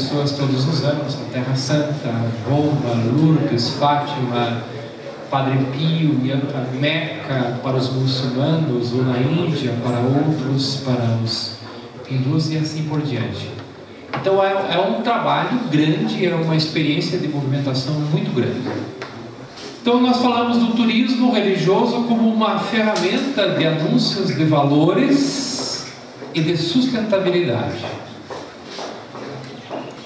pessoas todos os anos, a Terra Santa, Roma, Lourdes, Fátima, Padre Pio e a Meca para os muçulmanos, ou na Índia para outros, para os hindus e assim por diante. Então é um trabalho grande, é uma experiência de movimentação muito grande. Então nós falamos do turismo religioso como uma ferramenta de anúncios de valores e de sustentabilidade.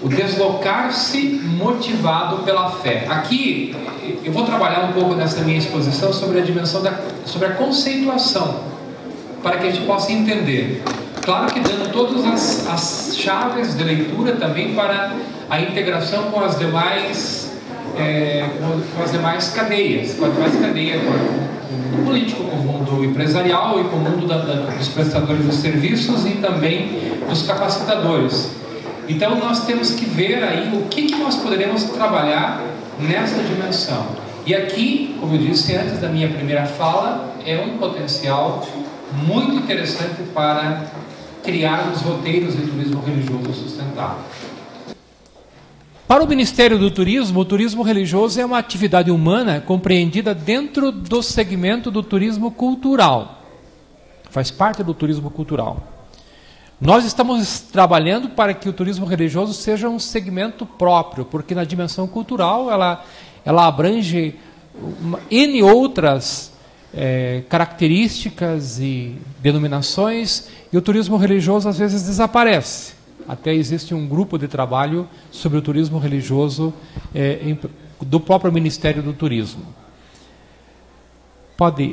O deslocar-se motivado pela fé. Aqui eu vou trabalhar um pouco nessa minha exposição sobre a dimensão sobre a conceituação, para que a gente possa entender. Claro que dando todas as chaves de leitura também para a integração com as demais cadeias, com o mundo político, com o mundo empresarial e com o mundo dos prestadores de serviços e também dos capacitadores. Então nós temos que ver aí o que nós poderemos trabalhar nesta dimensão. E aqui, como eu disse antes da minha primeira fala, é um potencial muito interessante para criar os roteiros de turismo religioso sustentável. Para o Ministério do Turismo, o turismo religioso é uma atividade humana compreendida dentro do segmento do turismo cultural. Faz parte do turismo cultural. Nós estamos trabalhando para que o turismo religioso seja um segmento próprio, porque na dimensão cultural ela abrange N outras características e denominações, e o turismo religioso às vezes desaparece. Até existe um grupo de trabalho sobre o turismo religioso do próprio Ministério do Turismo.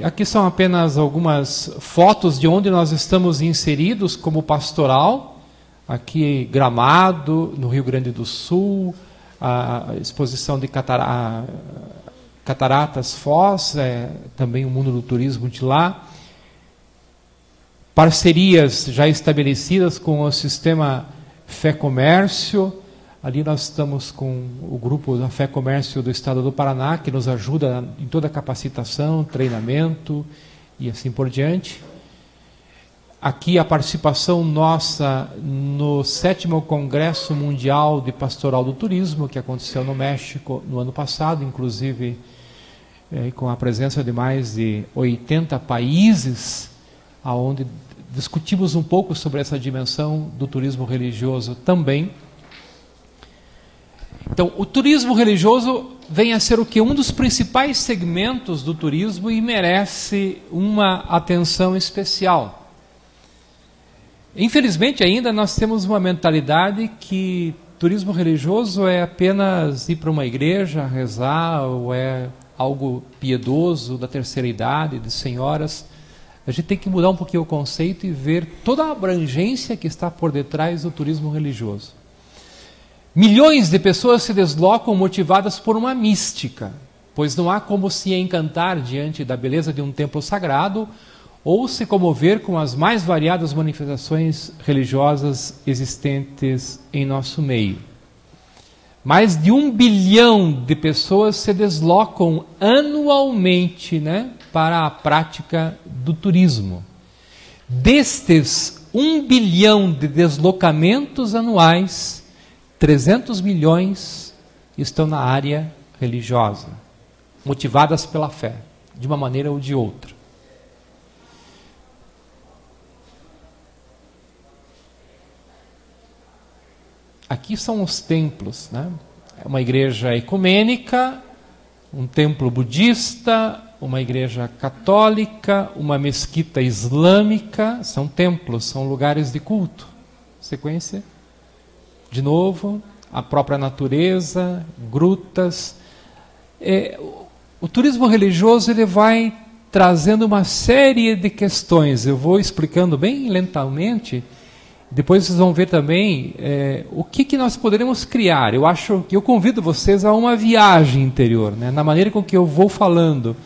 Aqui são apenas algumas fotos de onde nós estamos inseridos como pastoral. Aqui Gramado, no Rio Grande do Sul, a exposição de Cataratas Foz, também o mundo do turismo de lá. Parcerias já estabelecidas com o sistema Fé Comércio. Ali nós estamos com o grupo da Fé Comércio do Estado do Paraná, que nos ajuda em toda a capacitação, treinamento e assim por diante. Aqui a participação nossa no 7º Congresso Mundial de Pastoral do Turismo, que aconteceu no México no ano passado, inclusive com a presença de mais de 80 países, onde discutimos um pouco sobre essa dimensão do turismo religioso também. Então, o turismo religioso vem a ser o que? Um dos principais segmentos do turismo e merece uma atenção especial. Infelizmente, ainda nós temos uma mentalidade que turismo religioso é apenas ir para uma igreja, rezar, ou é algo piedoso da terceira idade, de senhoras. A gente tem que mudar um pouquinho o conceito e ver toda a abrangência que está por detrás do turismo religioso. Milhões de pessoas se deslocam motivadas por uma mística, pois não há como se encantar diante da beleza de um templo sagrado ou se comover com as mais variadas manifestações religiosas existentes em nosso meio. Mais de 1 bilhão de pessoas se deslocam anualmente, para a prática do turismo. Destes 1 bilhão de deslocamentos anuais, 300 milhões estão na área religiosa, motivadas pela fé, de uma maneira ou de outra. Aqui são os templos, É uma igreja ecumênica, um templo budista, uma igreja católica, uma mesquita islâmica. São templos, são lugares de culto. Sequência. De novo, a própria natureza, grutas. O turismo religioso ele vai trazendo uma série de questões. Eu vou explicando bem lentamente. Depois vocês vão ver também o que nós poderemos criar. Eu convido vocês a uma viagem interior, na maneira com que eu vou falando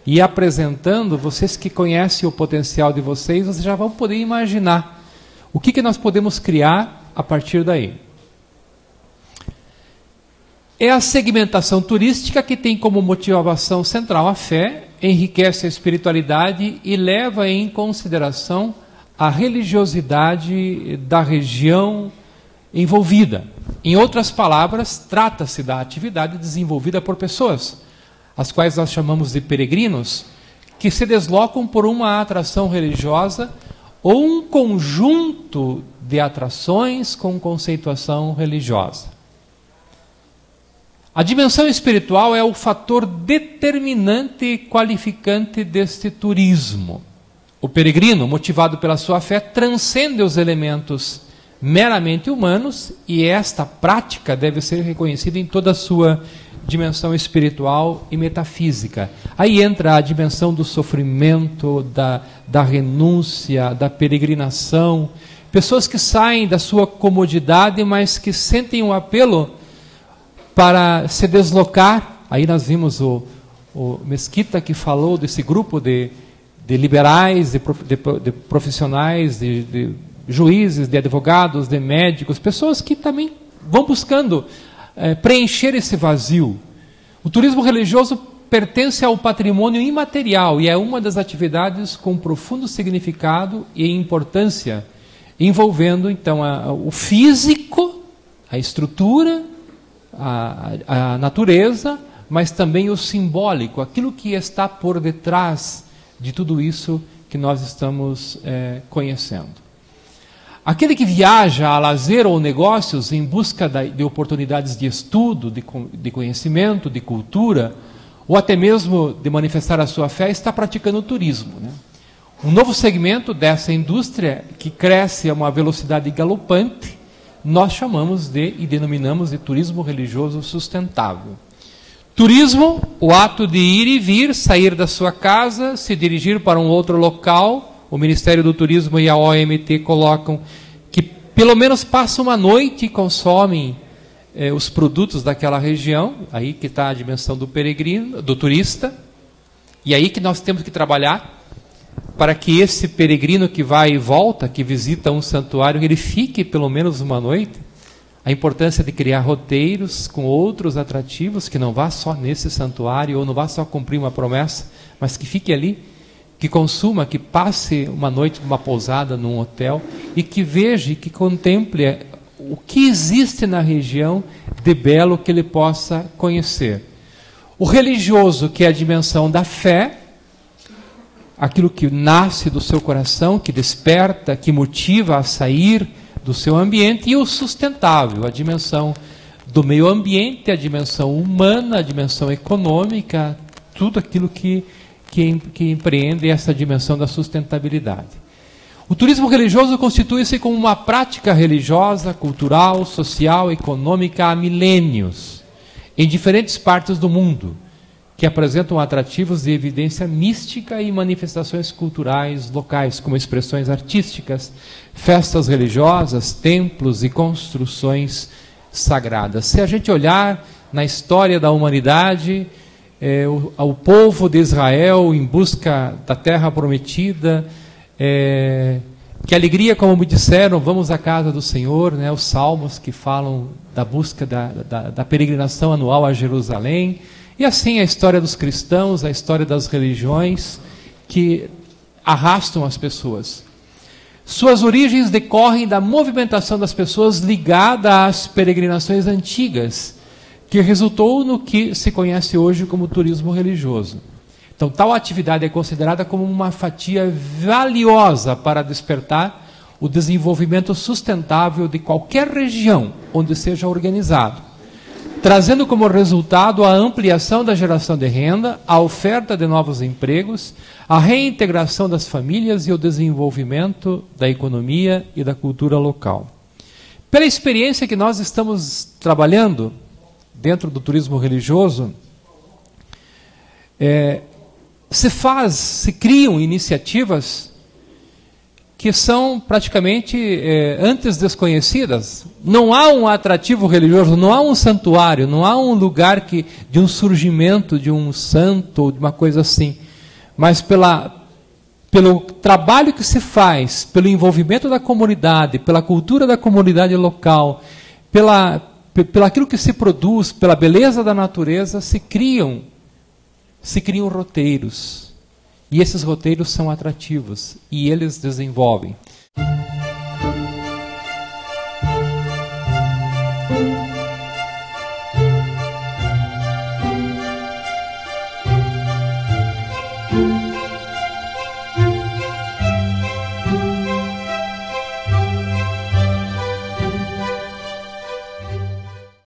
e apresentando. Vocês que conhecem o potencial de vocês já vão poder imaginar o que nós podemos criar a partir daí. É a segmentação turística que tem como motivação central a fé, enriquece a espiritualidade e leva em consideração a religiosidade da região envolvida. Em outras palavras, trata-se da atividade desenvolvida por pessoas, as quais nós chamamos de peregrinos, que se deslocam por uma atração religiosa ou um conjunto de atrações com conceituação religiosa. A dimensão espiritual é o fator determinante e qualificante deste turismo. O peregrino, motivado pela sua fé, transcende os elementos meramente humanos, e esta prática deve ser reconhecida em toda a sua dimensão espiritual e metafísica. Aí entra a dimensão do sofrimento, da renúncia, da peregrinação. Pessoas que saem da sua comodidade, mas que sentem um apelo para se deslocar. Aí nós vimos o Mesquita, que falou desse grupo de liberais, de profissionais, de juízes, de advogados, de médicos, pessoas que também vão buscando preencher esse vazio. O turismo religioso pertence ao patrimônio imaterial e é uma das atividades com profundo significado e importância, envolvendo então o físico, a estrutura, a natureza, mas também o simbólico, aquilo que está por detrás de tudo isso que nós estamos conhecendo. Aquele que viaja a lazer ou negócios em busca de oportunidades de estudo, de conhecimento, de cultura, ou até mesmo de manifestar a sua fé, está praticando turismo, né? Um novo segmento dessa indústria, que cresce a uma velocidade galopante, nós chamamos e denominamos de turismo religioso sustentável. Turismo, o ato de ir e vir, sair da sua casa, se dirigir para um outro local. O Ministério do Turismo e a OMT colocam que pelo menos passam uma noite e consomem os produtos daquela região. Aí que está a dimensão do peregrino, do turista. E aí que nós temos que trabalhar para que esse peregrino que vai e volta, que visita um santuário, ele fique pelo menos uma noite. A importância de criar roteiros com outros atrativos, que não vá só nesse santuário, ou não vá só cumprir uma promessa, mas que fique ali, que consuma, que passe uma noite numa pousada, num hotel, e que veja e que contemple o que existe na região de belo que ele possa conhecer. O religioso, que é a dimensão da fé, aquilo que nasce do seu coração, que desperta, que motiva a sair do seu ambiente, e o sustentável, a dimensão do meio ambiente, a dimensão humana, a dimensão econômica, tudo aquilo que empreende essa dimensão da sustentabilidade. O turismo religioso constitui-se como uma prática religiosa, cultural, social, econômica há milênios, em diferentes partes do mundo, que apresentam atrativos de evidência mística e manifestações culturais locais, como expressões artísticas, festas religiosas, templos e construções sagradas. Se a gente olhar na história da humanidade, o povo de Israel em busca da terra prometida, que alegria, como me disseram, vamos à casa do Senhor, né? Os salmos que falam da busca da peregrinação anual a Jerusalém, e assim a história dos cristãos, a história das religiões que arrastam as pessoas. Suas origens decorrem da movimentação das pessoas ligada às peregrinações antigas, que resultou no que se conhece hoje como turismo religioso. Então, tal atividade é considerada como uma fatia valiosa para despertar o desenvolvimento sustentável de qualquer região onde seja organizado, trazendo como resultado a ampliação da geração de renda, a oferta de novos empregos, a reintegração das famílias e o desenvolvimento da economia e da cultura local. Pela experiência que nós estamos trabalhando dentro do turismo religioso, se criam iniciativas que são praticamente antes desconhecidas. Não há um atrativo religioso, não há um santuário, não há um lugar de um surgimento de um santo ou de uma coisa assim. Mas pelo trabalho que se faz, pelo envolvimento da comunidade, pela cultura da comunidade local, pelo aquilo que se produz, pela beleza da natureza, se criam roteiros. E esses roteiros são atrativos e eles desenvolvem.